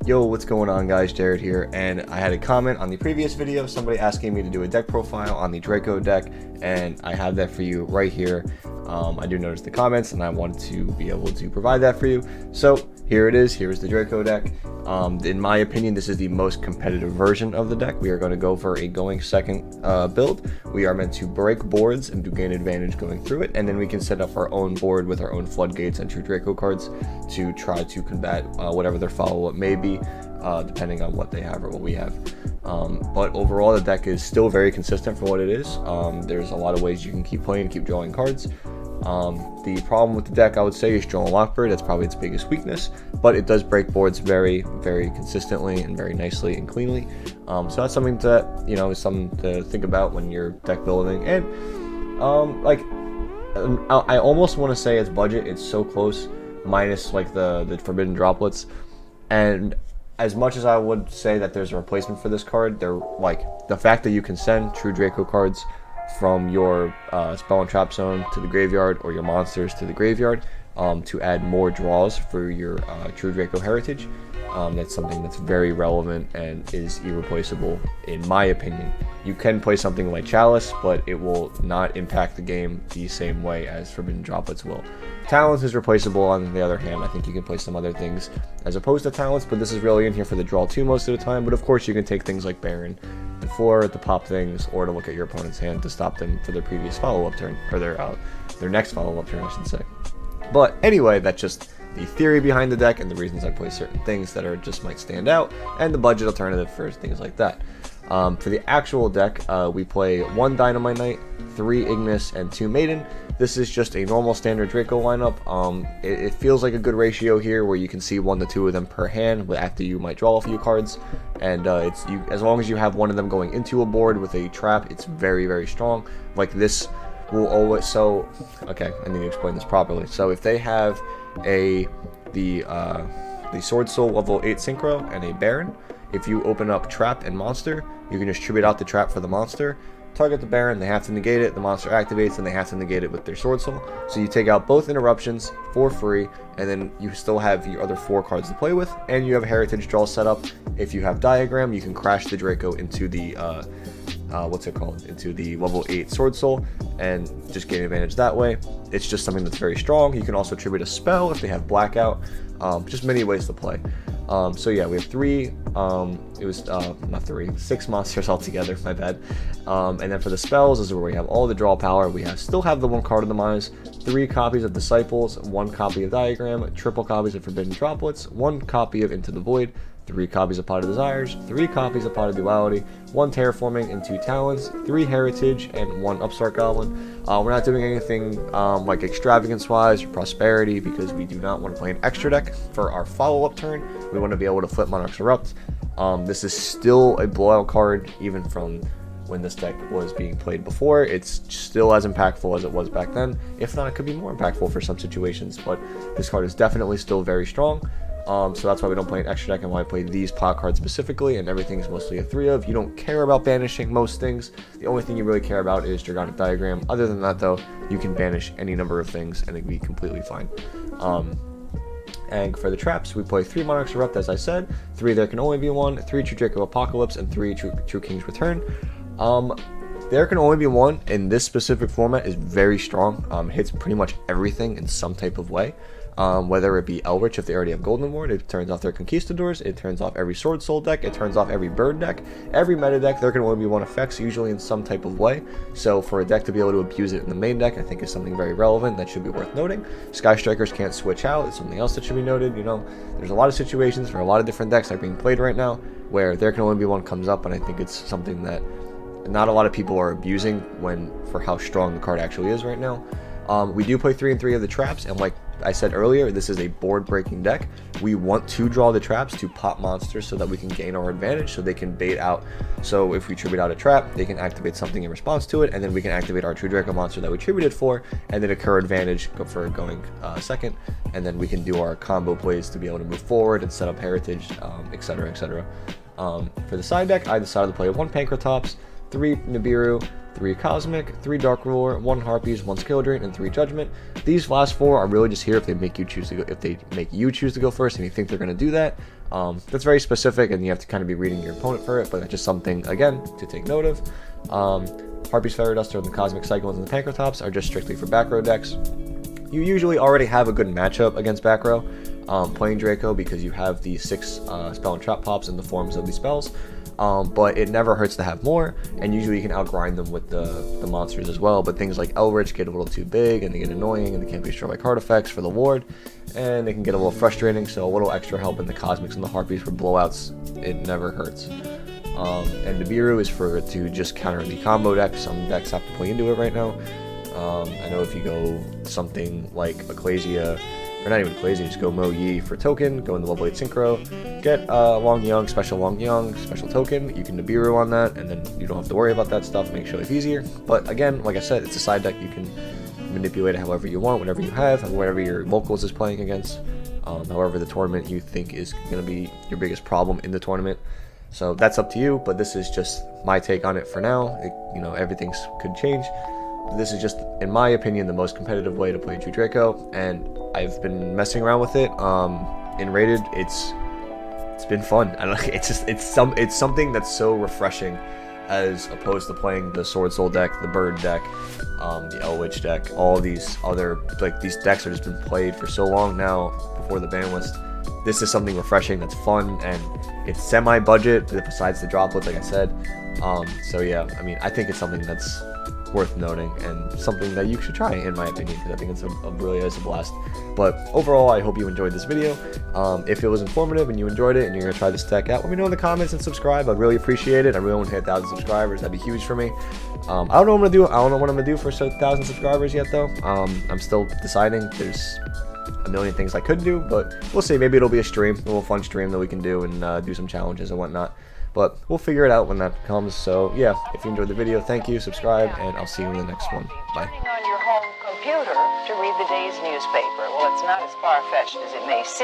Yo, what's going on guys, Jared here, and I had a comment on the previous video, somebody asking me to do a deck profile on the Draco deck, and I have that for you right here. I do notice the comments, and I want to be able to provide that for you. So here it is, here's the Draco deck. In my opinion, this is the most competitive version of the deck. We are going to go for a going second build. We are meant to break boards and to gain advantage going through it, and then we can set up our own board with our own floodgates and true Draco cards to try to combat whatever their follow-up may be, depending on what they have or what we have. But overall, the deck is still very consistent for what it is. There's a lot of ways you can keep playing, keep drawing cards. The problem with the deck, I would say, is Draw Lockbird. That's probably its biggest weakness, but it does break boards very, very consistently and very nicely and cleanly. So that's something that, is something to think about when you're deck building. And I almost want to say it's budget. It's so close, minus like the forbidden droplets. And as much as I would say that there's a replacement for this card, they're like the fact that you can send true Draco cards from your spell and trap zone to the graveyard, or your monsters to the graveyard, to add more draws for your true Draco heritage. That's something that's very relevant and is irreplaceable in my opinion. You can play something like Chalice, but it will not impact the game the same way as Forbidden Droplets will. Talents is replaceable. On the other hand, I think you can play some other things as opposed to Talents, but this is really in here for the draw 2 most of the time. But of course you can take things like Baron and Floor to pop things, or to look at your opponent's hand to stop them for their previous follow-up turn, or their next follow-up turn, I should say. But anyway, that's just the theory behind the deck and the reasons I play certain things that are just might stand out, and the budget alternative for things like that. For the actual deck, we play 1 Dynamite Knight, 3 Ignis, and 2 Maiden. This is just a normal standard Draco lineup. It feels like a good ratio here, where you can see 1 to 2 of them per hand after you might draw a few cards, and as long as you have 1 of them going into a board with a trap, it's very, very strong. Like this will always, okay, I need to explain this properly. So if they have the Sword Soul level 8 Synchro and a Baron, if you open up Trap and Monster, you can just tribute out the Trap for the monster, target the Baron, they have to negate it, the monster activates, and they have to negate it with their Sword Soul. So you take out both interruptions for free, and then you still have your other 4 cards to play with, and you have a heritage draw set up. If you have Diagram, you can crash the Draco into the into the level 8 Sword Soul and just gain advantage that way. It's just something that's very strong. You can also tribute a spell if they have Blackout. Just many ways to play. So yeah, we have 6 monsters altogether, my bad. And then for the spells, this is where we have all the draw power. We still have the 1 card of the Demise, 3 copies of Disciples, 1 copy of Diagram, triple copies of Forbidden Droplets, 1 copy of Into the Void, 3 copies of Pot of Desires, 3 copies of Pot of Duality, 1 Terraforming and 2 Talents, 3 Heritage, and 1 Upstart Goblin. We're not doing anything like extravagance-wise or prosperity, because we do not want to play an extra deck for our follow-up turn. We want to be able to flip Monarch's Erupt. This is still a blowout card, even from when this deck was being played before. It's still as impactful as it was back then. If not, it could be more impactful for some situations, but this card is definitely still very strong. So that's why we don't play an extra deck, and why I play these pot cards specifically, and everything's mostly a 3 of. You don't care about banishing most things. The only thing you really care about is Dragonic Diagram. Other than that, though, you can banish any number of things and it'd be completely fine. And for the traps, we play 3 Monarch's Erupt, as I said. 3 There Can Only Be One, 3 True Draco Apocalypse, and 3 True King's Return. There Can Only Be One in this specific format is very strong. Hits pretty much everything in some type of way. Whether it be Elrich, if they already have Golden Ward, it turns off their Conquistadors, it turns off every Sword Soul deck, it turns off every Bird deck, every meta deck. There Can Only Be One effects, usually in some type of way. So for a deck to be able to abuse it in the main deck, I think is something very relevant that should be worth noting. Sky Strikers can't switch out, it's something else that should be noted. There's a lot of situations for a lot of different decks that are being played right now where There Can Only Be One comes up, and I think it's something that not a lot of people are abusing for how strong the card actually is right now. We do play 3 and 3 of the traps, and like I said earlier, this is a board breaking deck. We want to draw the traps to pop monsters so that we can gain our advantage, so they can bait out. So if we tribute out a trap, they can activate something in response to it, and then we can activate our True Draco monster that we tributed for, and then incur advantage for going second, and then we can do our combo plays to be able to move forward and set up heritage, etc, etc. For the side deck, I decided to play 1 Pankratops, 3 Nibiru, 3 Cosmic, 3 Dark Ruler, 1 Harpies, 1 Skill Drain, and 3 Judgment. These last 4 are really just here if they make you choose to go. If they make you choose to go first, and you think they're going to do that, That's very specific, and you have to kind of be reading your opponent for it, but it's just something, again, to take note of. Harpy's Feather Duster and the Cosmic Cyclones and the Pankratops are just strictly for back row decks. You usually already have a good matchup against back row, playing Draco, because you have the 6 spell and trap pops in the forms of these spells. But it never hurts to have more, and usually you can outgrind them with the monsters as well. But things like Elrich get a little too big, and they get annoying, and they can't be destroyed by card effects for the ward, and they can get a little frustrating, so a little extra help in the Cosmics and the Harpies for blowouts, it never hurts. And Nibiru is to just counter the combo deck. Some decks have to play into it right now. I know if you go something like Ecclesia, or not even Ecclesia, just go Mo Yi for token, go into level 8 Synchro, get Long Young, special token, you can Nibiru on that, and then you don't have to worry about that stuff, makes your life easier. But again, like I said, it's a side deck, you can manipulate it however you want, whatever you have, whatever your Vocals is playing against, however the tournament you think is going to be your biggest problem in the tournament. So that's up to you, but this is just my take on it for now. Everything could change. This is just, in my opinion, the most competitive way to play True Draco, and I've been messing around with it. In Rated, it's been fun. I don't know, it's something that's so refreshing, as opposed to playing the Sword Soul deck, the Bird deck, the Elwitch deck. All these other these decks have just been played for so long now before the ban list. This is something refreshing that's fun, and it's semi-budget besides the droplets, like I said. So yeah, I mean, I think it's something that's worth noting, and something that you should try, in my opinion, because I think it's really is a blast. But overall, I hope you enjoyed this video. If it was informative and you enjoyed it and you're gonna try this deck out, let me know in the comments and subscribe. I'd really appreciate it. I really want to hit 1,000 subscribers. That'd be huge for me. I don't know what I'm gonna do. I don't know what I'm gonna do for 1,000 subscribers yet, though. I'm still deciding. There's a million things I could do, but we'll see. Maybe it'll be a stream, a little fun stream that we can do, and do some challenges and whatnot. But we'll figure it out when that comes. So yeah, if you enjoyed the video, thank you, subscribe, and I'll see you in the next one. Bye. Turning on your home computer to read the day's newspaper. Well, it's not as far-fetched as it may seem.